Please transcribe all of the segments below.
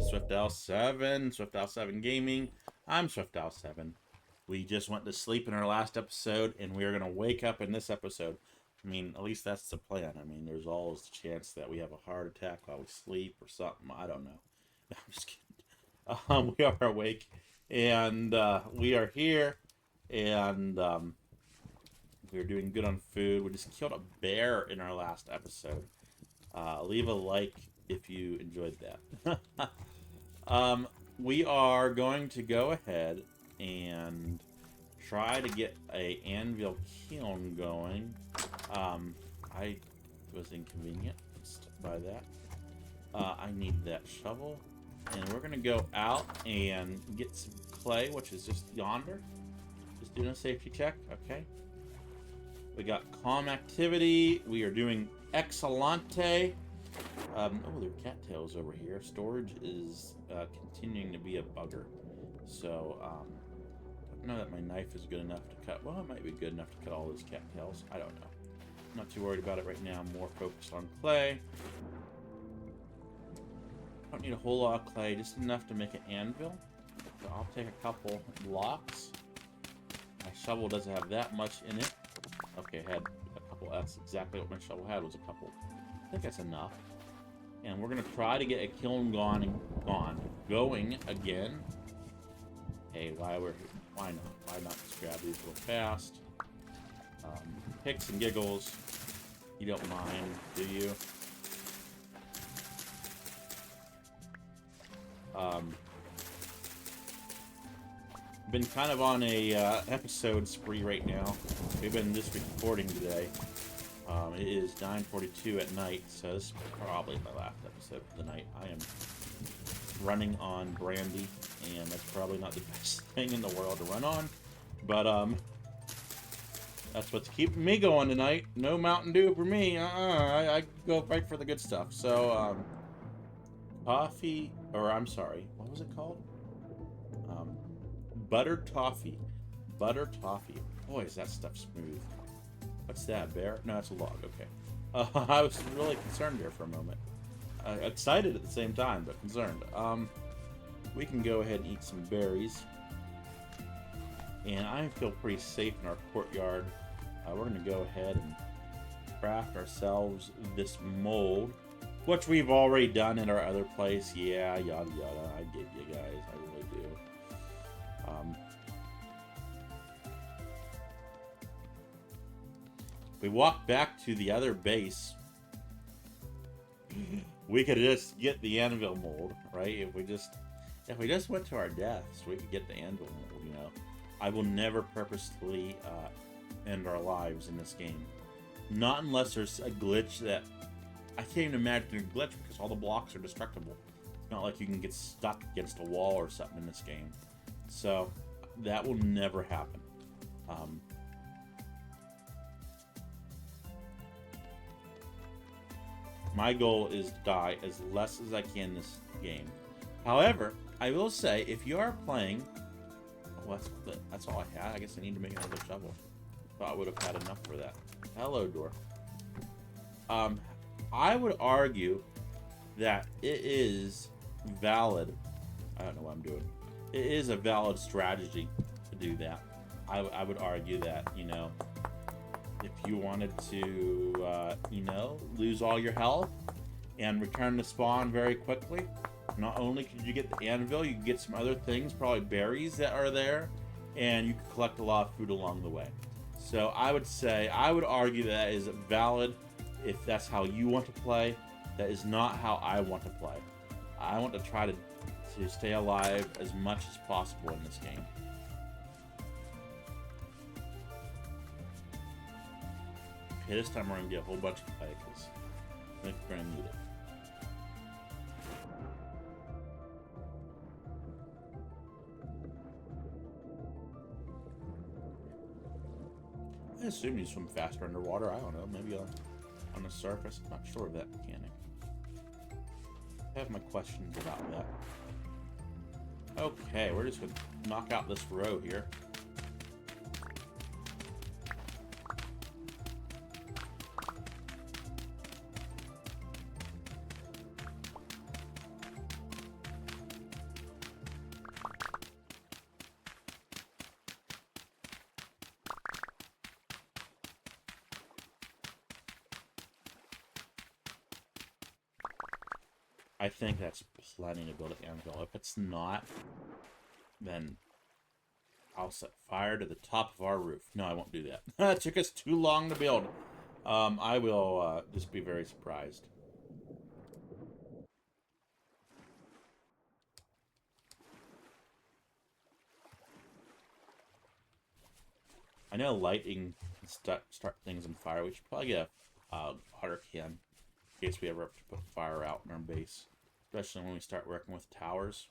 SwiftL7, SwiftL7 Gaming. I'm SwiftL7. We just went to sleep in our last episode, and we are going to wake up in this episode. I mean, at least that's the plan. I mean, there's always the chance that we have a heart attack while we sleep or something. I don't know. I'm just kidding. We are awake, and we are here, and we're doing good on food. We just killed a bear in our last episode. Leave a like if you enjoyed that. We are going to go ahead and try to get a anvil kiln going. I was inconvenienced by that. I need that shovel, and we're gonna go out and get some clay, which is just yonder. Just doing a safety check. Okay. We got calm activity. We are doing Excelente. Oh, there are cattails over here. Storage is continuing to be a bugger. So, don't know that my knife is good enough to cut. Well, it might be good enough to cut all those cattails. I don't know. I'm not too worried about it right now. I'm more focused on clay. Don't need a whole lot of clay, just enough to make an anvil. So I'll take a couple blocks. My shovel doesn't have that much in it. Okay, I had a couple. That's exactly what my shovel had, was a couple. I think that's enough. And we're gonna try to get a kiln going again. Hey, why not? Why not just grab these real fast? Picks and giggles. You don't mind, do you? Been kind of on a episode spree right now. We've been just recording today. It is 9:42 at night, so this is probably my last episode for the night. I am running on brandy, and that's probably not the best thing in the world to run on, but that's what's keeping me going tonight. No Mountain Dew for me. I go right for the good stuff. So coffee, or I'm sorry, what was it called? Buttered toffee. Buttered toffee. Boy, is that stuff smooth. What's that, bear? No, it's a log. Okay. I was really concerned there for a moment. Excited at the same time, but concerned. We can go ahead and eat some berries. And I feel pretty safe in our courtyard. We're going to go ahead and craft ourselves this mold, which we've already done in our other place. Yeah, yada yada. I get you guys. I really do. We walk back to the other base. We could just get the anvil mold, right? If we just went to our deaths, we could get the anvil mold. You know, I will never purposely end our lives in this game, not unless there's a glitch that I can't even imagine a glitch, because all the blocks are destructible. It's not like you can get stuck against a wall or something in this game, so that will never happen. My goal is to die as less as I can this game. However, I will say, if you are playing... Well, that's all I had. I guess I need to make another shovel. Thought I would have had enough for that. Hello, door. I would argue that it is valid. I don't know what I'm doing. It is a valid strategy to do that. I would argue that, you know, if you wanted to, you know, lose all your health and return to spawn very quickly, not only could you get the anvil, you could get some other things, probably berries that are there, and you could collect a lot of food along the way. So I would argue that is valid if that's how you want to play. That is not how I want to play. I want to try to stay alive as much as possible in this game. Okay, this time we're going to get a whole bunch of clay, because I think we're going to need it. I assume you swim faster underwater. I don't know. Maybe on the surface. I'm not sure of that mechanic. I have my questions about that. Okay, we're just going to knock out this row here. I think that's plenty to build an anvil. If it's not, then I'll set fire to the top of our roof. No, I won't do that. It took us too long to build. I will just be very surprised. I know lighting can start things on fire. We should probably get a water can in case we ever have to put fire out in our base, especially when we start working with towers.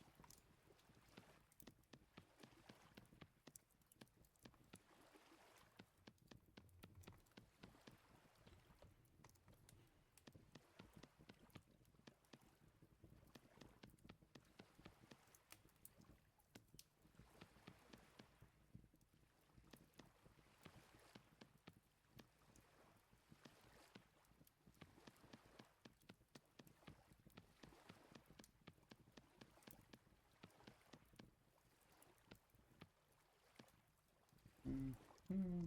Mm-hmm.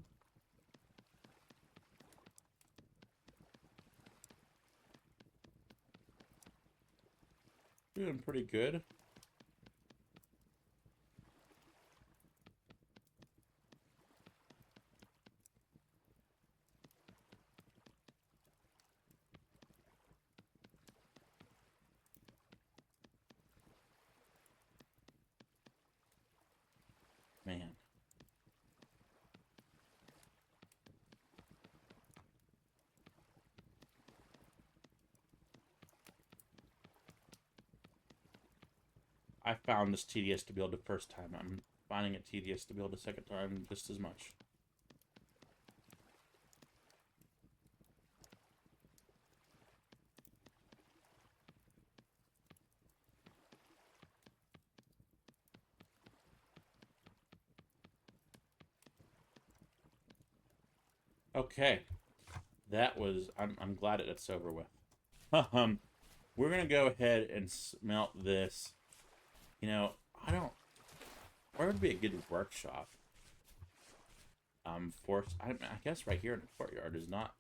Doing pretty good. Man. I found this tedious to build the first time. I'm finding it tedious to build the second time just as much. Okay. That was... I'm glad it's over with. We're going to go ahead and smelt this. You know, I don't... Where would be a good workshop? I guess right here in the courtyard is not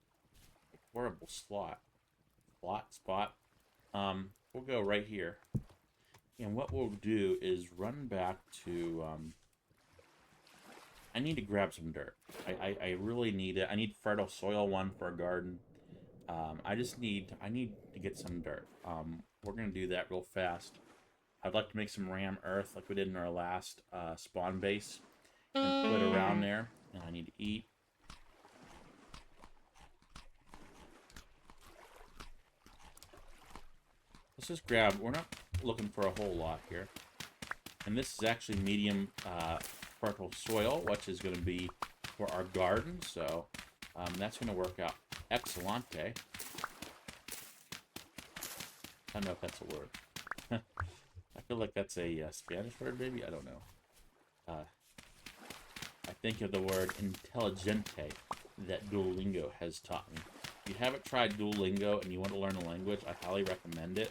a horrible spot. We'll go right here. And what we'll do is run back to, I need to grab some dirt. I really need it. I need fertile soil one for a garden. I need to get some dirt. We're going to do that real fast. I'd like to make some ram earth like we did in our last spawn base and put it around there. And I need to eat. Let's just grab, we're not looking for a whole lot here. And this is actually medium fertile soil, which is going to be for our garden. So that's going to work out excellente. I don't know if that's a word. I feel like that's a Spanish word, maybe? I don't know. I think of the word intelligente that Duolingo has taught me. If you haven't tried Duolingo and you want to learn a language, I highly recommend it.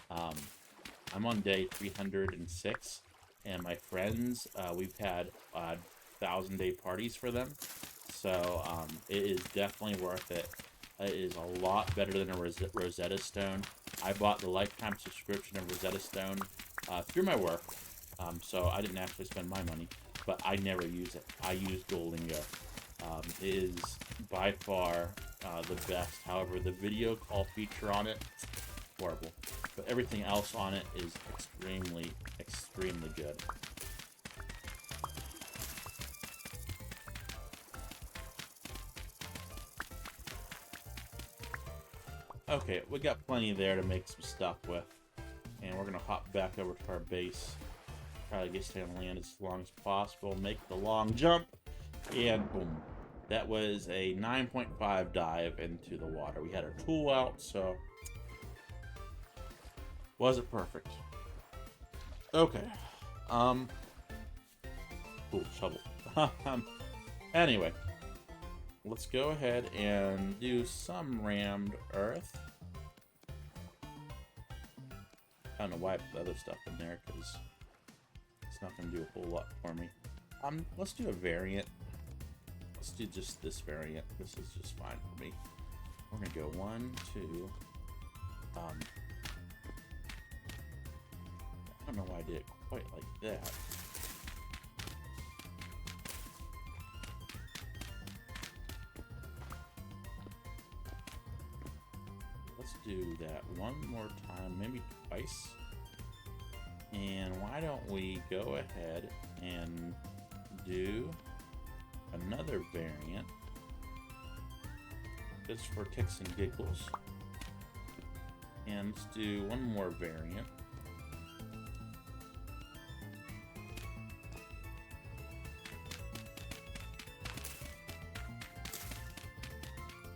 I'm on day 306, and my friends, we've had 1,000-day parties for them. So it is definitely worth it. It is a lot better than a Rosetta Stone. I bought the lifetime subscription of Rosetta Stone through my work, so I didn't actually spend my money, but I never use it. I use Duolingo. It is by far the best. However, the video call feature on it, horrible. But everything else on it is extremely, extremely good. Okay, we got plenty there to make some stuff with. And we're going to hop back over to our base. Try to stay on land as long as possible. Make the long jump. And boom. That was a 9.5 dive into the water. We had our tool out, so... wasn't perfect. Okay. Ooh, shovel. Anyway. Let's go ahead and do some rammed earth. I don't know why I put the other stuff in there, because it's not going to do a whole lot for me. Let's do a variant. Let's do just this variant. This is just fine for me. We're going to go 1, 2. don't know why I did it quite like that. Let's do that one more time, maybe twice. And why don't we go ahead and do another variant just for kicks and giggles. And let's do one more variant.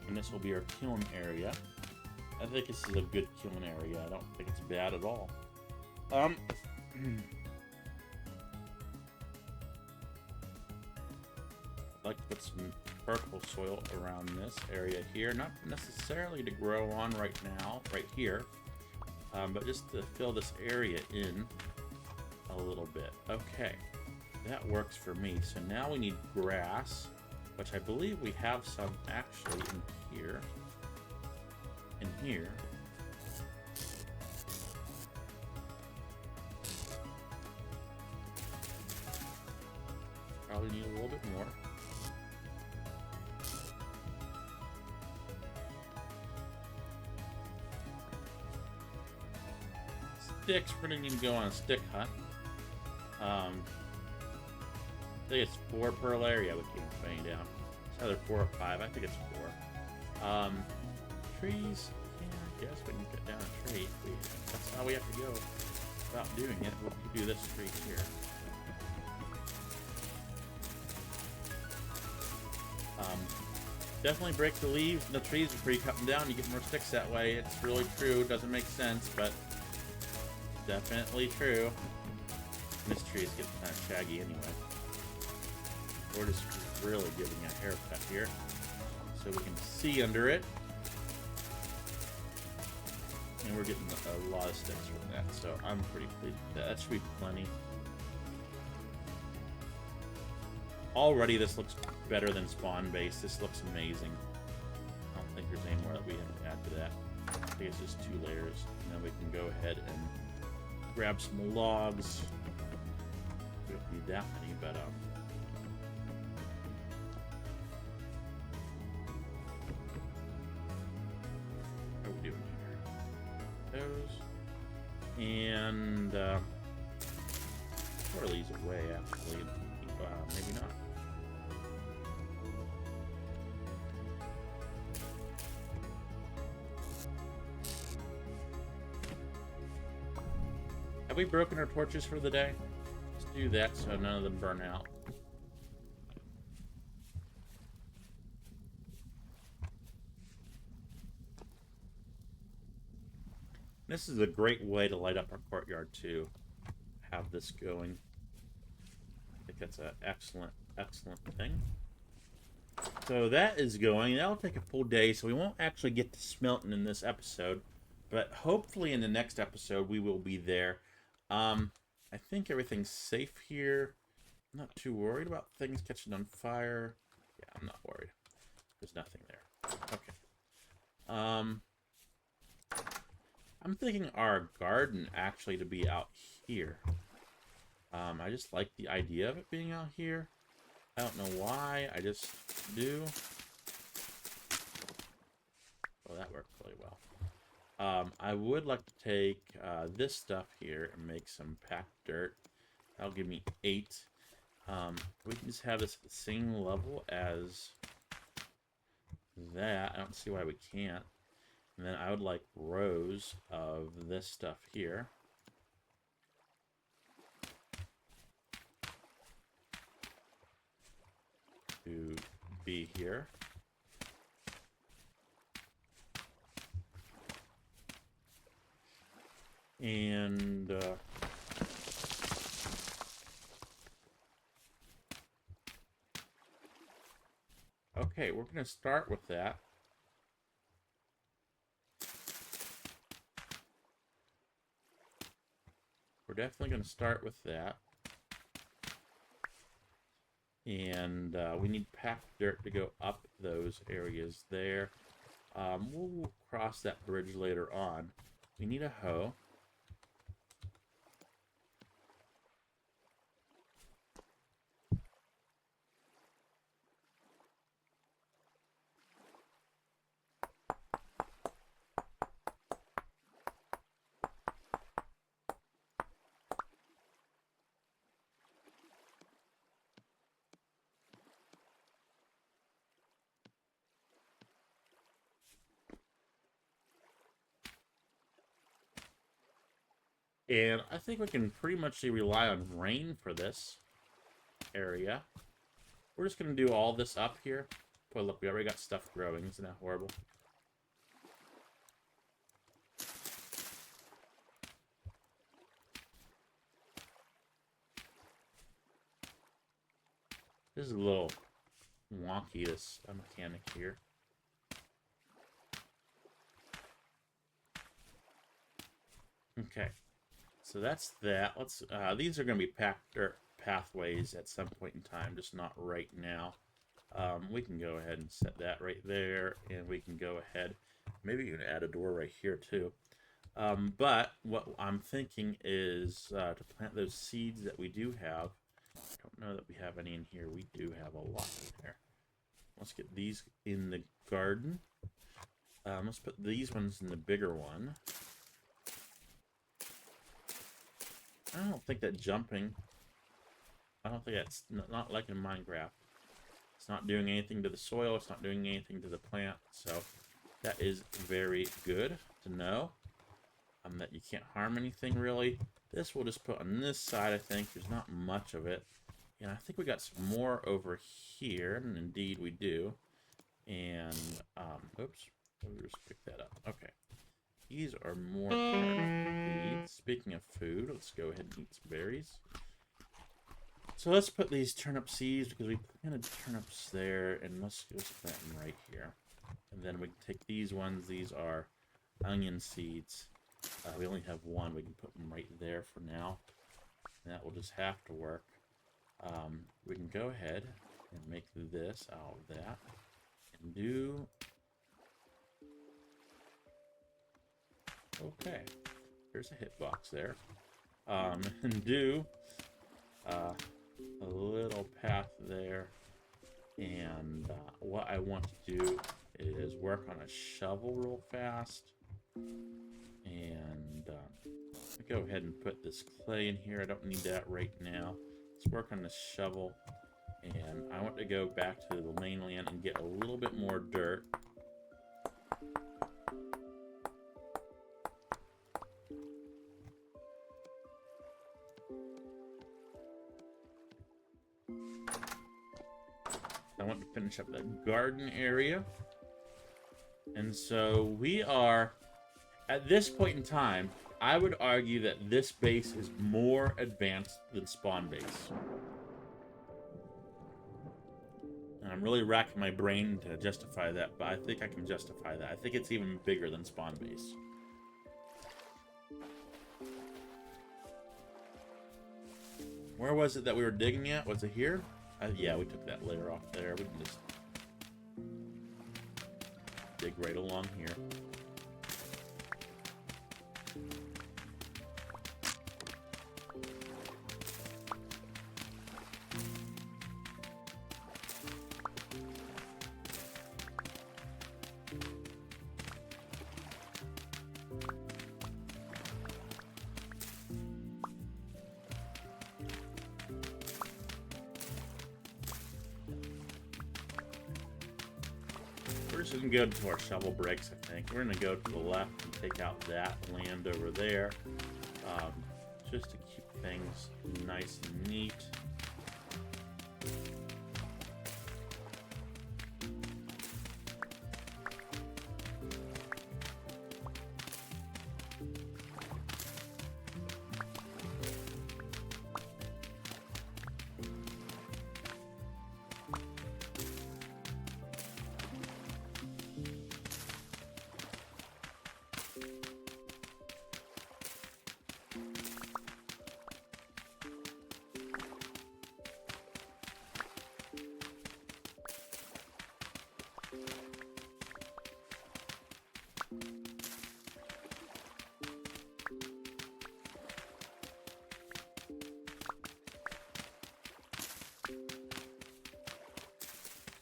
And this will be our kiln area. I think this is a good kiln area. I don't think it's bad at all. I'd like to put some purple soil around this area here. Not necessarily to grow on right now, right here, but just to fill this area in a little bit. Okay, that works for me. So now we need grass, which I believe we have some actually in here. In here. Probably need a little bit more. Sticks, we're gonna need to go on a stick hunt. I think it's 4 per area we came finding down. It's either 4 or 5. I think it's 4. Trees, yeah, I guess we can cut down a tree. That's how we have to go about doing it. We'll do this tree here. Definitely break the leaves and the trees before you cut them down. You get more sticks that way. It's really true. It doesn't make sense, but definitely true. This tree is getting kind of shaggy anyway. We're just really giving a haircut here so we can see under it. And we're getting a lot of sticks from that, so I'm pretty pleased with that. That should be plenty. Already this looks better than spawn base. This looks amazing. I don't think there's any more that we have to add to that. I think it's just 2 layers. And then we can go ahead and grab some logs. We don't need that many, but how are we doing here? Those. And throw these away actually. Maybe not. Have we broken our torches for the day? Let's do that so none of them burn out. This is a great way to light up our courtyard too. Have this going. I think that's an excellent thing. So that is going. That'll take a full day, so we won't actually get to smelting in this episode. But hopefully in the next episode we will be there. I think everything's safe here. I'm not too worried about things catching on fire. Yeah, I'm not worried. There's nothing there. Okay. I'm thinking our garden actually to be out here. I just like the idea of it being out here. I don't know why, I just do. Well, that worked really well. I would like to take this stuff here and make some packed dirt. That'll give me 8. We can just have this at the same level as that. I don't see why we can't. And then I would like rows of this stuff here. To be here. And okay, we're going to start with that. We're definitely going to start with that. And we need packed dirt to go up those areas there. We'll cross that bridge later on. We need a hoe. And I think we can pretty much rely on rain for this area. We're just going to do all this up here. But look, we already got stuff growing. Isn't that horrible? This is a little wonky, this mechanic here. Okay. So that's that. Let's. These are going to be pathways at some point in time, just not right now. We can go ahead and set that right there, and we can go ahead. Maybe you can add a door right here too. But what I'm thinking is to plant those seeds that we do have. I don't know that we have any in here. We do have a lot in there. Let's get these in the garden. Let's put these ones in the bigger one. I don't think that jumping... I don't think that's... Not like in Minecraft. It's not doing anything to the soil. It's not doing anything to the plant. So that is very good to know. That you can't harm anything, really. This we'll just put on this side, I think. There's not much of it. And I think we got some more over here. And indeed we do. And, oops. Let me just pick that up. Okay. These are more turnip seeds. Speaking of food, let's go ahead and eat some berries. So let's put these turnip seeds, because we planted turnips there, and let's just plant them right here. And then we can take these ones. These are onion seeds. We only have one. We can put them right there for now. And that will just have to work. We can go ahead and make this out of that. And do... Okay. There's a hitbox there. And do a little path there. And what I want to do is work on a shovel real fast. And go ahead and put this clay in here. I don't need that right now. Let's work on this shovel. And I want to go back to the mainland and get a little bit more dirt. I want to finish up that garden area. And so we are, at this point in time, I would argue that this base is more advanced than spawn base. And I'm really racking my brain to justify that, but I think I can justify that. I think it's even bigger than spawn base. Where was it that we were digging at? Was it here? Yeah, we took that layer off there. We can just dig right along here. We're just going to go to our shovel breaks, I think. We're going to go to the left and take out that land over there. Just to keep things nice and neat.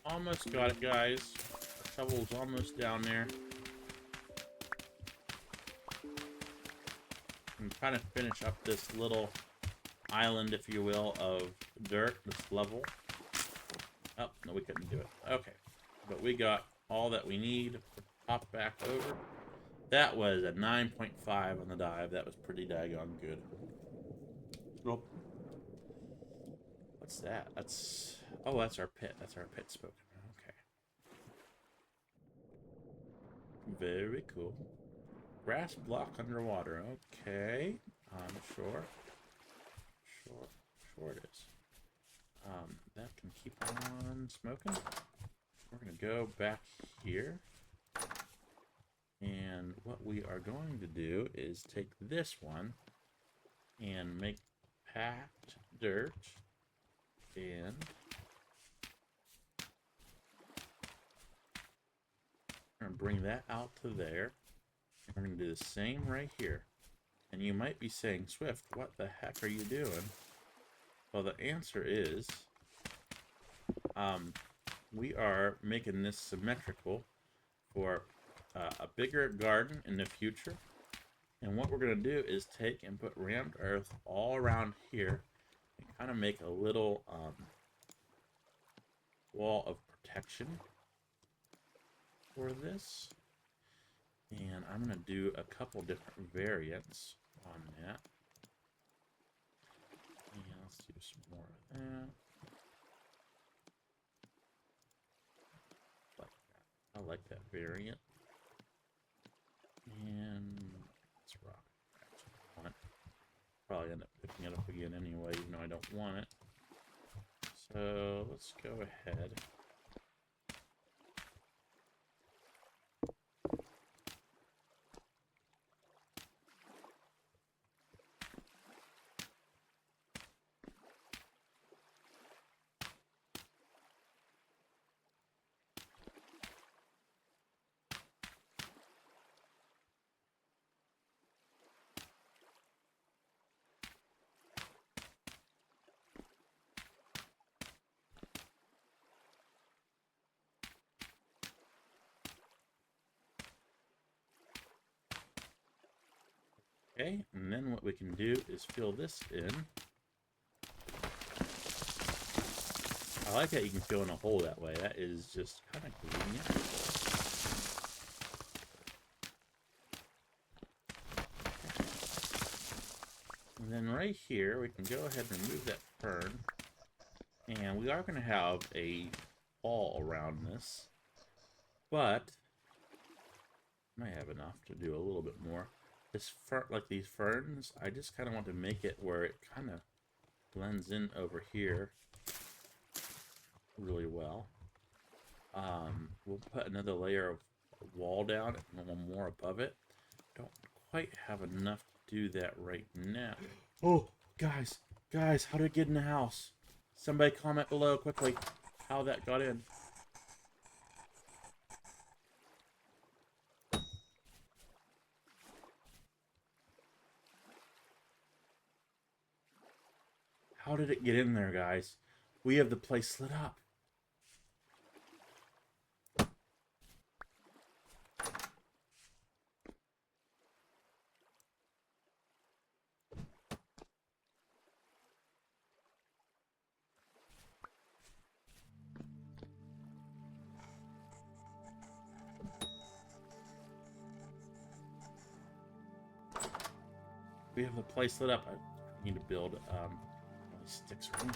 Almost got it, guys. Our shovel's almost down there. I'm trying to finish up this little island, if you will, of dirt, this level. Oh, no, we couldn't do it. Okay. But we got all that we need to pop back over. That was a 9.5 on the dive. That was pretty daggone good. Well, what's that? That's... Oh, that's our pit. That's our pit spoken. Okay. Very cool. Grass block underwater. Okay. Sure. Sure it is. That can keep on smoking. We're going to go back here. And what we are going to do is take this one and make packed dirt. And we're going to bring that out to there. And we're going to do the same right here. And you might be saying, Swift, what the heck are you doing? Well, the answer is, we are making this symmetrical for a bigger garden in the future. And what we're going to do is take and put rammed earth all around here and kind of make a little wall of protection for this. And I'm going to do a couple different variants on that. And let's do some more of that. Like that. I like that variant. And let's rock. Actually, I want it. Probably end up picking it up again anyway, even though I don't want it. So let's go ahead. Okay, and then what we can do is fill this in. I like that you can fill in a hole that way. That is just kind of convenient. And then right here, we can go ahead and remove that fern. And we are going to have a wall around this. But I might have enough to do a little bit more. This like these ferns, I just kind of want to make it where it kind of blends in over here really well. We'll put another layer of wall down and one more above it. Don't quite have enough to do that right now. Oh, guys, how did it get in the house? Somebody comment below quickly how that got in. How did it get in there, guys? We have the place slid up. We have the place lit up. I need to build sticks room.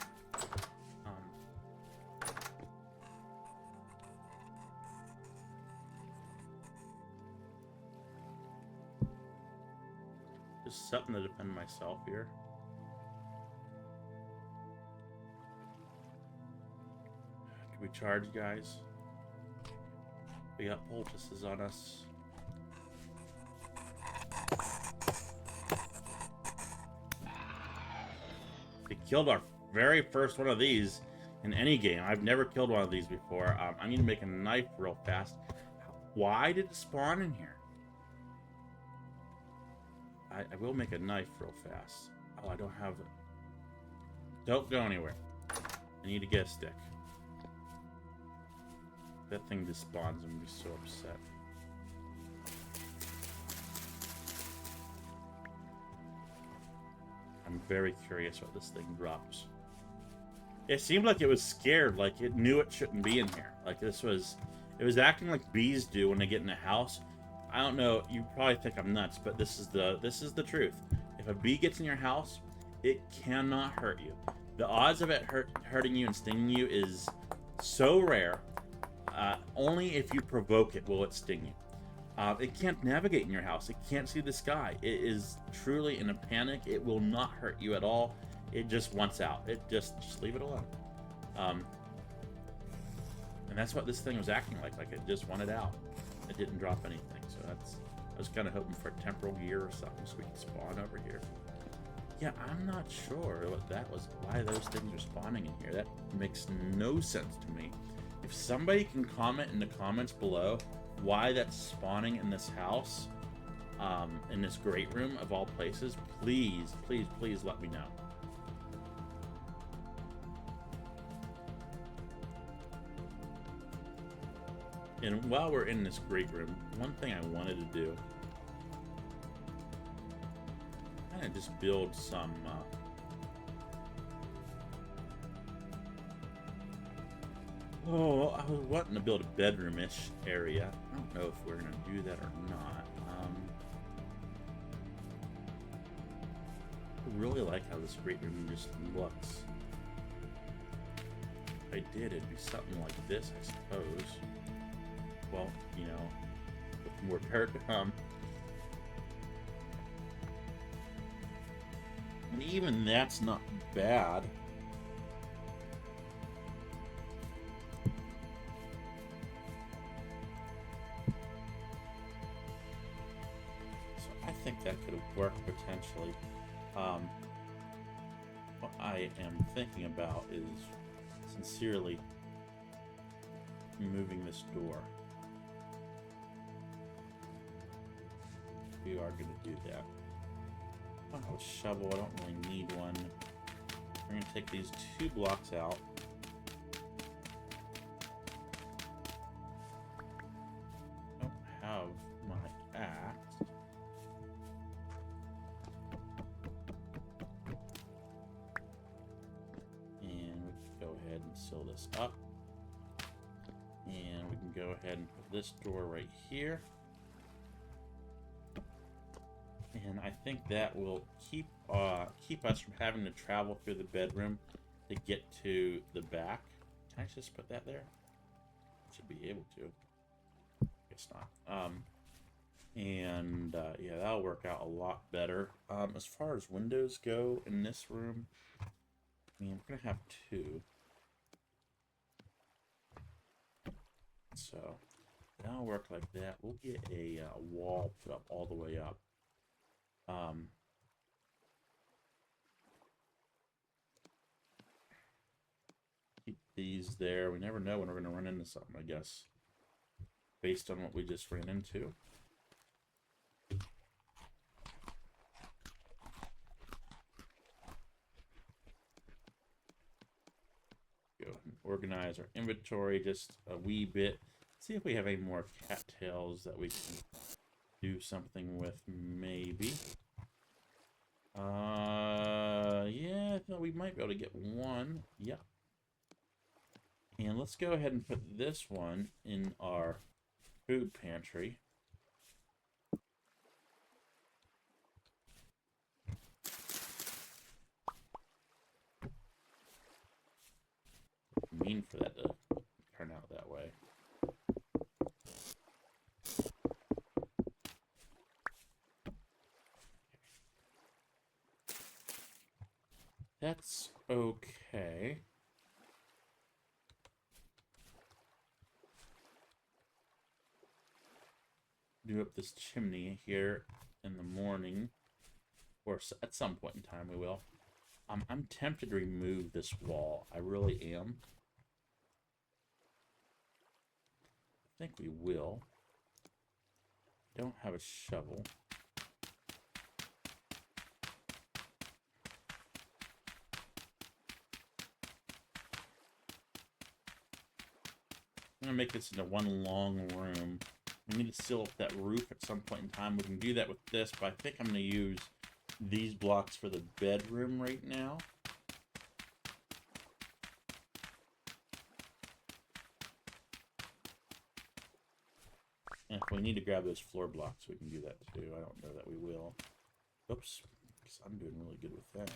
Just something to defend myself here. Can we charge, guys? We got poultices on us. We killed our very first one of these in any game. I've never killed one of these before. I need to make a knife real fast. Why did it spawn in here? I will make a knife real fast. Oh, I don't have it. Don't go anywhere. I need to get a stick. That thing just spawns and be so upset. I'm very curious what this thing drops. It seemed like it was scared, like it knew it shouldn't be in here. Like it was acting like bees do when they get in a house. I don't know. You probably think I'm nuts, but this is the truth. If a bee gets in your house, it cannot hurt you. The odds of it hurting you and stinging you is so rare. Only if you provoke it will it sting you. It can't navigate in your house. It can't see the sky. It is truly in a panic. It will not hurt you at all. It just wants out. It just leave it alone. And that's what this thing was acting like. Like it just wanted out. It didn't drop anything. So I was kind of hoping for a temporal gear or something so we could spawn over here. Yeah, I'm not sure what that was. Why those things are spawning in here. That makes no sense to me. If somebody can comment in the comments below why that's spawning in this house, in this great room of all places, please, please, please let me know. And while we're in this great room, one thing I wanted to do, kind of just build some, I was wanting to build a bedroom-ish area. I don't know if we're going to do that or not. I really like how this great room just looks. If I did, it'd be something like this, I suppose. Well, you know, with more paradigm. And even that's not bad. So I think that could work potentially. What I am thinking about is sincerely moving this door. We are going to do that. I don't have a shovel. I don't really need one. We're going to take these 2 blocks out. I don't have my axe. And we can go ahead and seal this up. And we can go ahead and put this door right here. And I think that will keep us from having to travel through the bedroom to get to the back. Can I just put that there? Should be able to. Guess not. Yeah, that'll work out a lot better. As far as windows go in this room, I mean, we're gonna have 2. So that'll work like that. We'll get a wall put up all the way up. Keep these there. We never know when we're going to run into something, I guess, based on what we just ran into. Go ahead and organize our inventory just a wee bit. See if we have any more cattails that we can do something with, maybe. Yeah, I thought we might be able to get 1. Yep. And let's go ahead and put this one in our food pantry. I mean for that to turn out that way. That's okay. Do up this chimney here in the morning, or at some point in time we will. I'm tempted to remove this wall. I really am. I think we will. Don't have a shovel. I'm gonna make this into one long room. We need to seal up that roof at some point in time. We can do that with this, but I think I'm gonna use these blocks for the bedroom right now. If we need to grab those floor blocks, we can do that too. I don't know that we will. Oops, because I'm doing really good with that.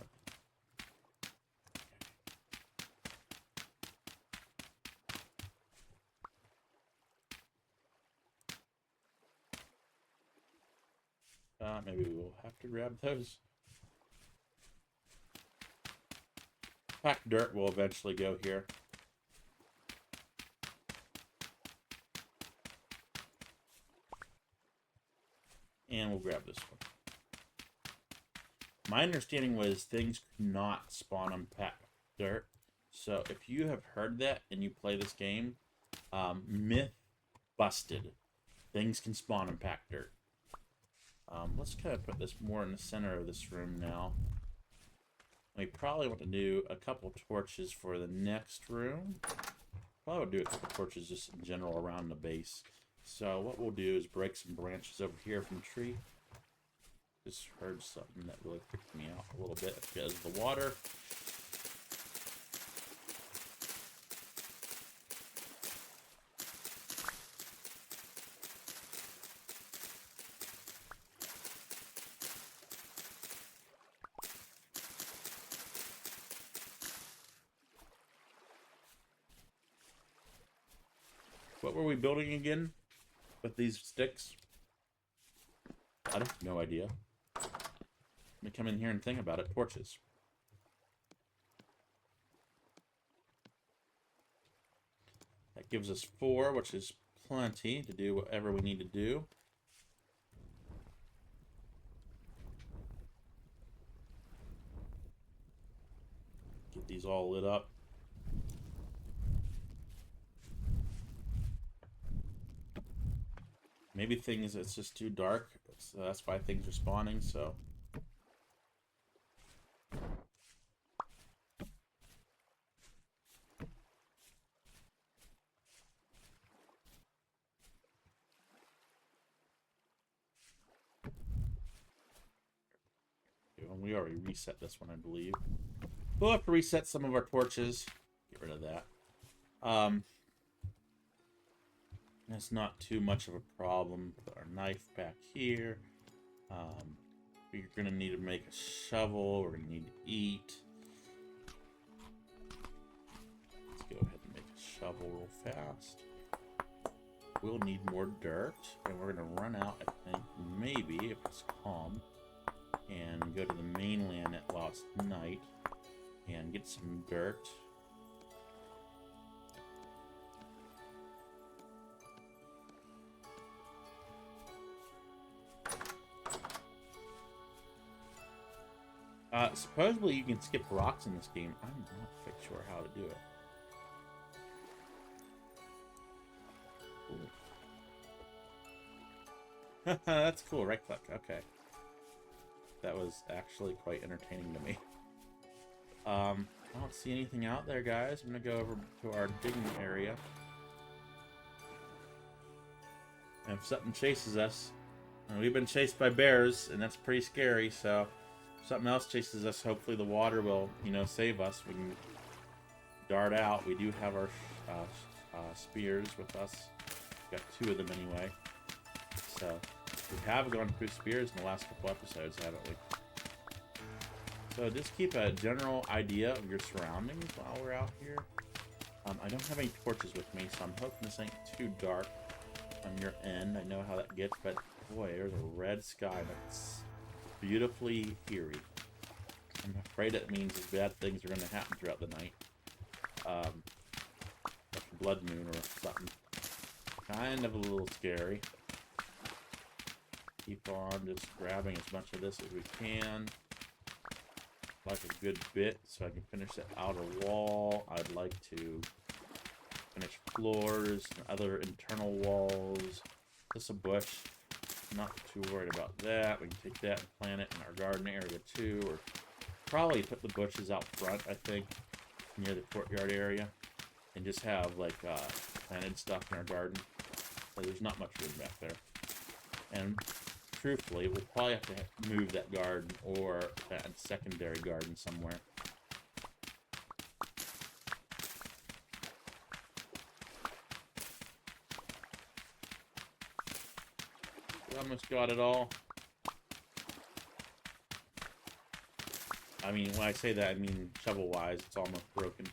Maybe we'll have to grab those. Packed dirt will eventually go here. And we'll grab this one. My understanding was things could not spawn on packed dirt. So if you have heard that and you play this game, myth busted. Things can spawn in packed dirt. Let's kind of put this more in the center of this room now. We probably want to do a couple torches for the next room. Probably would do a couple torches just in general around the base. So what we'll do is break some branches over here from the tree. Just heard something that really freaked me out a little bit because of the water. What were we building again with these sticks? I have no idea. Let me come in here and think about it. Torches. That gives us 4, which is plenty to do whatever we need to do. Get these all lit up. Maybe things, it's just too dark, so that's why things are spawning, so. We already reset this one, I believe. We'll have to reset some of our torches. Get rid of that. That's not too much of a problem. Put our knife back here. We're going to need to make a shovel. We're going to need to eat. Let's go ahead and make a shovel real fast. We'll need more dirt. And we're going to run out, I think, maybe, if it's calm. And go to the mainland at Lost Night. And get some dirt. Supposedly you can skip rocks in this game. I'm not quite sure how to do it. That's cool. Right click. Okay. That was actually quite entertaining to me. I don't see anything out there, guys. I'm going to go over to our digging area. And if something chases us, and we've been chased by bears, and that's pretty scary, so if something else chases us, hopefully the water will, save us. We can dart out. We do have our spears with us. We've got 2 of them anyway. So we have gone through spears in the last couple episodes, haven't we? So just keep a general idea of your surroundings while we're out here. I don't have any torches with me, so I'm hoping this ain't too dark on your end. I know how that gets, but boy, there's a red sky that's beautifully eerie. I'm afraid it means bad things are going to happen throughout the night. Like a blood moon or something. Kind of a little scary. Keep on just grabbing as much of this as we can. Like a good bit so I can finish that outer wall. I'd like to finish floors and other internal walls. This is a bush. Not too worried about that. We can take that and plant it in our garden area too, or probably put the bushes out front, I think, near the courtyard area, and just have like planted stuff in our garden. But there's not much room back there. And truthfully, we'll probably have to move that garden or that secondary garden somewhere. Almost got it all. I mean, when I say that, I mean shovel-wise, it's almost broken.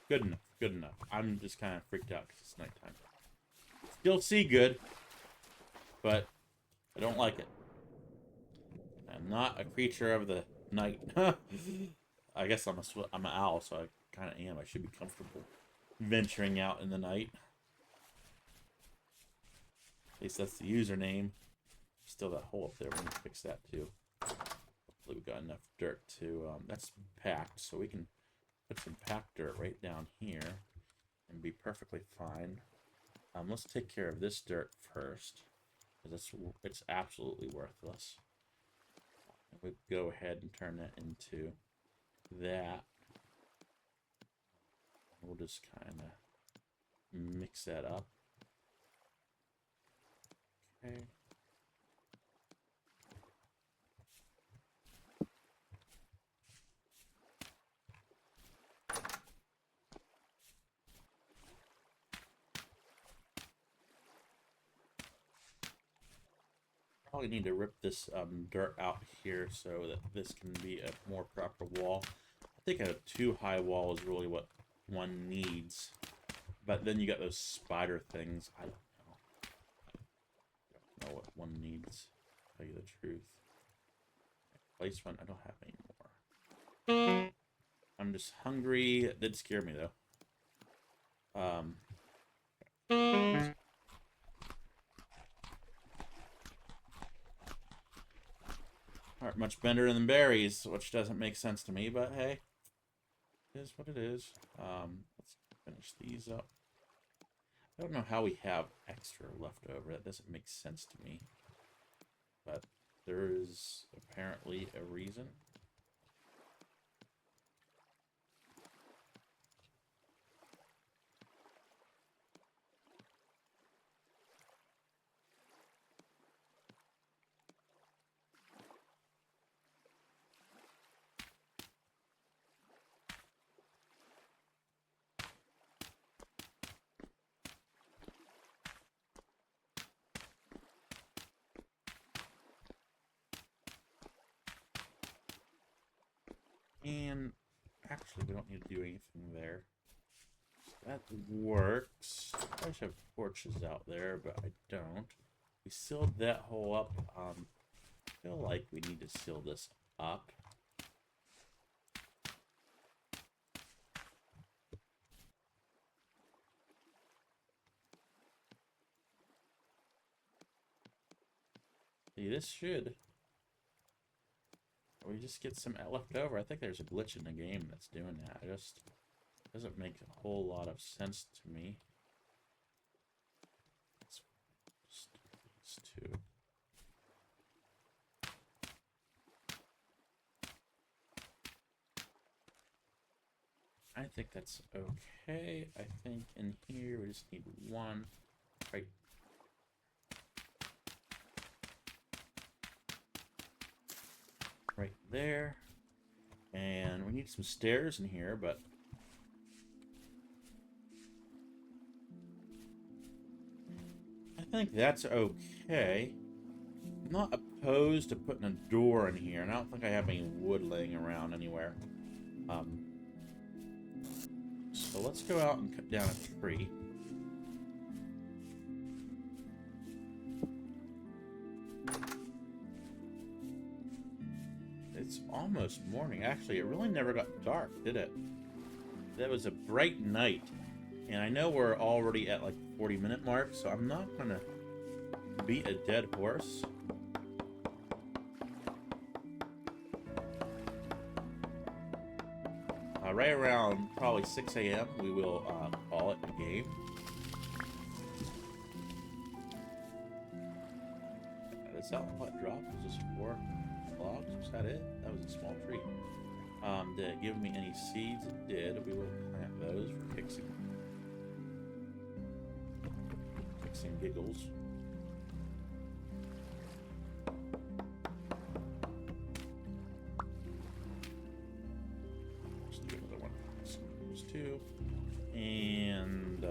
Good enough, good enough. I'm just kind of freaked out because it's nighttime. Still see good, but I don't like it. I'm not a creature of the night. I guess I'm an owl, so I kind of am. I should be comfortable venturing out in the night. At least that's the username. Still that hole up there. We're gonna fix that too. Hopefully we got enough dirt to. That's packed, so we can put some packed dirt right down here and be perfectly fine. Let's take care of this dirt first, because it's absolutely worthless. We'll go ahead and turn that into that. We'll just kind of mix that up. Okay. Probably need to rip this dirt out here so that this can be a more proper wall. I think a too high wall is really what one needs. But then you got those spider things. I don't know what one needs, to tell you the truth. Place one, I don't have any more. I'm just hungry. It did scare me though. Aren't much better than berries, which doesn't make sense to me, but hey, it is what it is. Let's finish these up. I don't know how we have extra left over. That doesn't make sense to me, but there is apparently a reason. And actually, we don't need to do anything there. That works. I should have torches out there, but I don't. We sealed that hole up. I feel like we need to seal this up. See, this should. We just get some left over. I think there's a glitch in the game that's doing that. It just doesn't make a whole lot of sense to me. Let's just do these two. I think that's okay. I think in here we just need one right there. And we need some stairs in here, but I think that's okay. I'm not opposed to putting a door in here, and I don't think I have any wood laying around anywhere. So let's go out and cut down a tree. It's almost morning. Actually, it really never got dark, did it? That was a bright night. And I know we're already at like the 40-minute mark, so I'm not going to beat a dead horse. Right around probably 6 a.m. we will call it a game. Is that what dropped? Was this 4 logs? Was that it? That was a small tree. Did it give me any seeds? It did. We will plant those for kicks and giggles. Let's do another one. Those two. And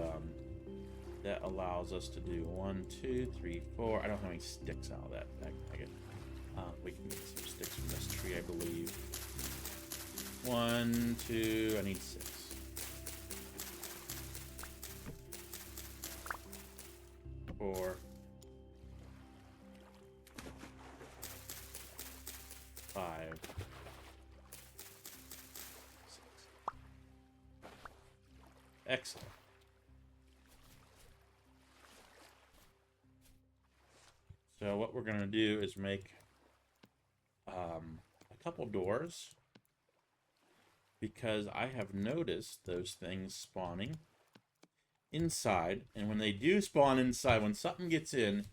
That allows us to do 1, 2, 3, 4. I don't have any sticks out of that. We can get some sticks from this tree, I believe. 1, 2. I need 6. 4. 5. 6. Excellent. So what we're going to do is make a couple doors, because I have noticed those things spawning inside, and when they do spawn inside, when something gets in,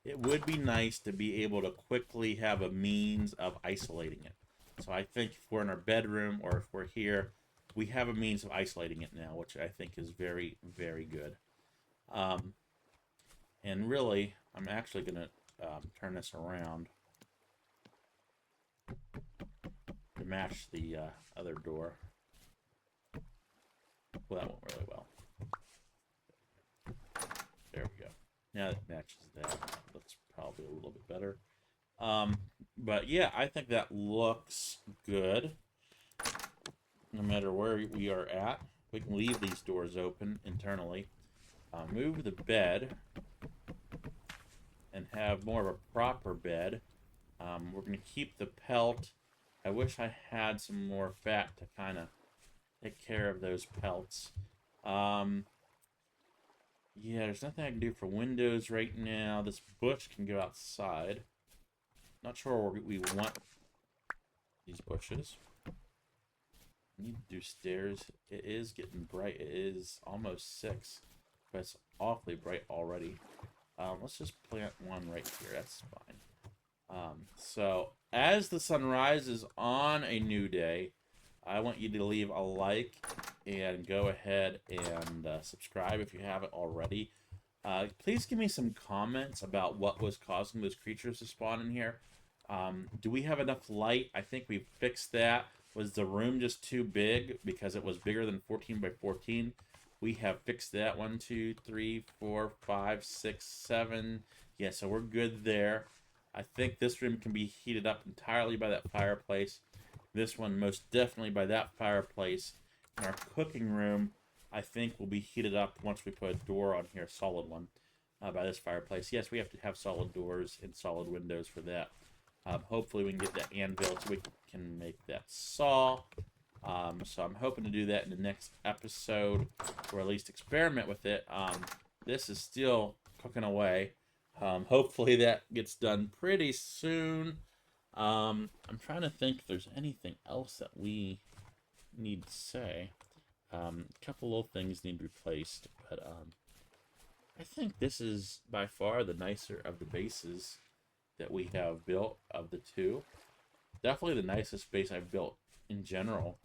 it would be nice to be able to quickly have a means of isolating it. So I think if we're in our bedroom or if we're here, we have a means of isolating it now, which I think is very, very good. And really, I'm actually going to turn this around to match the other door. Well, that went really well. There we go. Now that matches that. Looks probably a little bit better. But yeah, I think that looks good. No matter where we are at, we can leave these doors open internally. Move the bed and have more of a proper bed. We're going to keep the pelt. I wish I had some more fat to kind of take care of those pelts. Yeah, there's nothing I can do for windows right now. This bush can go outside. Not sure where we want these bushes. Need to do stairs. It is getting bright. It is almost 6, but it's awfully bright already. Let's just plant one right here. That's fine. So as the sun rises on a new day, I want you to leave a like and go ahead and subscribe if you haven't already. Please give me some comments about what was causing those creatures to spawn in here. Do we have enough light? I think we fixed that. Was the room just too big because it was bigger than 14 by 14? We have fixed that. 1, 2, 3, 4, 5, 6, 7. Yeah, so we're good there. I think this room can be heated up entirely by that fireplace. This one most definitely by that fireplace. And our cooking room, I think, will be heated up once we put a door on here, a solid one, by this fireplace. Yes, we have to have solid doors and solid windows for that. Hopefully we can get that anvil so we can make that saw. So I'm hoping to do that in the next episode, or at least experiment with it. This is still cooking away. Hopefully that gets done pretty soon. I'm trying to think if there's anything else that we need to say. A couple little things need replaced, but I think this is by far the nicer of the bases that we have built of the two. Definitely the nicest base I've built in general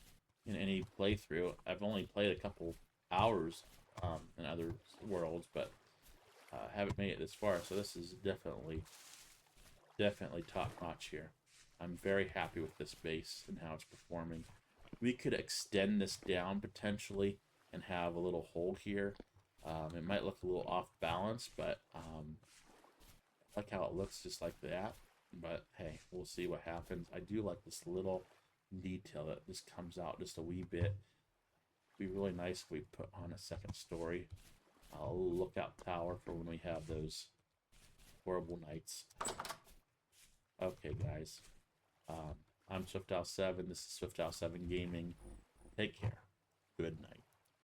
in any playthrough. I've only played a couple hours in other worlds, but haven't made it this far, so this is definitely top notch here. I'm very happy with this base and how it's performing. We could extend this down potentially and have a little hole here. It might look a little off balance, but I like how it looks just like that. But hey, we'll see what happens. I do like this little detail that this comes out just a wee bit. It'd be really nice if we put on a second story. A lookout tower for when we have those horrible nights. Okay, guys. I'm SwiftOwl7. This is SwiftOwl7 Gaming. Take care. Good night.